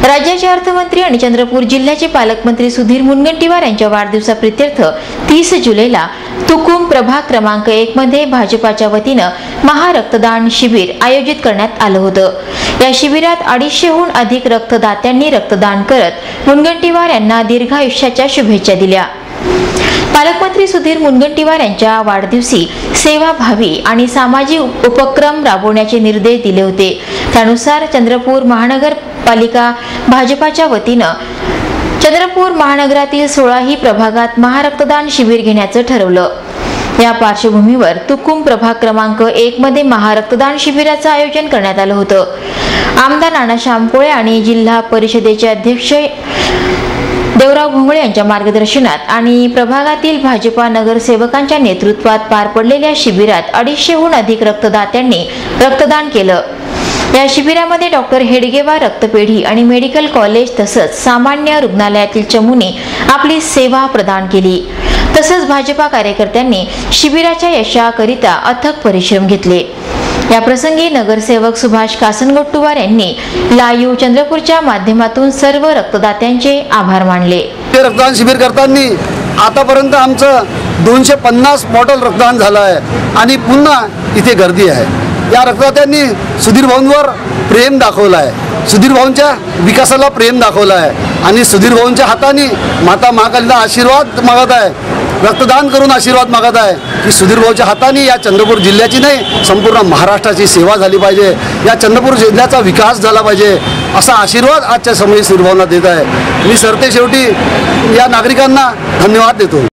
राज्याचे अर्थमंत्री आणि चंद्रपूर जिल्ह्याचे पालकमंत्री सुधीर मुनगंटीवार यांच्या वाढदिवसाप्रित्यर्थ 30 जुलैला तुकुम प्रभाग क्रमांक 1 मध्ये भाजपाच्या वतीने महारक्तदान शिबिर आयोजित करण्यात आलं होतं। या शिबिरात 250हून अधिक रक्तदात्यांनी रक्तदान करत मुनगंटीवार यांना दीर्घायुष्याच्या शुभेच्छा दिल्या। पालकमंत्री सुधीर मुनगंटीवार यांच्या वाढदिवशी सेवाभावी आणि सामाजिक उपक्रम राबवण्याचे निर्देश दिले होते। त्यानुसार चंद्रपूर महानगरपालिका भाजपाच्या वतीने चंद्रपूर महानगरातील 16ही प्रभागात महारक्तदान शिबिर घेण्याचं ठरवलं। या पार्श्वभूमीवर तुकुम प्रभाग क्रमांक 1 मध्ये महारक्तदान शिबिराचं आयोजन करण्यात आलं होतं। आमदार नाना शामकोळे आणि जिल्हा परिषदेचे अध्यक्ष देवराव भोंगळे यांच्या मार्गदर्शनात आणि प्रभागातील भाजपा नगरसेवकांच्या नेतृत्वात पार पडलेल्या शिबिरात 250हून अधिक रक्तदात्यांनी रक्तदान केलं। या शिबिरामध्ये डॉक्टर हेडगेवार रक्तपेढी आणि मेडिकल कॉलेज तसंच सामान्य रुग्णालयातील चमूने आपली सेवा प्रदान केली। तसंच भाजपा कार्यकर्त्यांनी शिबिराच्या यशाकरिता अथक परिश्रम घेतले। या प्रसंगी नगरसेवक सुभाष कासनगोट्टुवार यांनी लाईव्ह चंद्रपूरच्या माध्यमातून सर्व रक्तदात्यांचे आभार मानले। रक्तदान शिबिर करताना आतापर्यंत आमचं 250 बॉटल रक्तदान झालं आहे आणि पुन्हा इथे गर्दी आहे। या रक्तदात्यांनी सुधीर भाऊंवर प्रेम दाखवलं आहे, सुधीर भाऊंच्या विकासाला प्रेम दाखवलं आहे आणि सुधीर भाऊंच्या हाताने माता महाकालीला आशीर्वाद मागत आहे, रक्तदान करून आशीर्वाद मागत आहे की सुधीर भाऊच्या हाताने या चंद्रपूर जिल्ह्याची नाही संपूर्ण महाराष्ट्राची सेवा झाली पाहिजे, या चंद्रपूर जिल्ह्याचा विकास झाला पाहिजे असा आशीर्वाद आजच्या समयी सुधीर भाऊंना देत आहे। मी सरते शेवटी या नागरिकांना धन्यवाद देतो।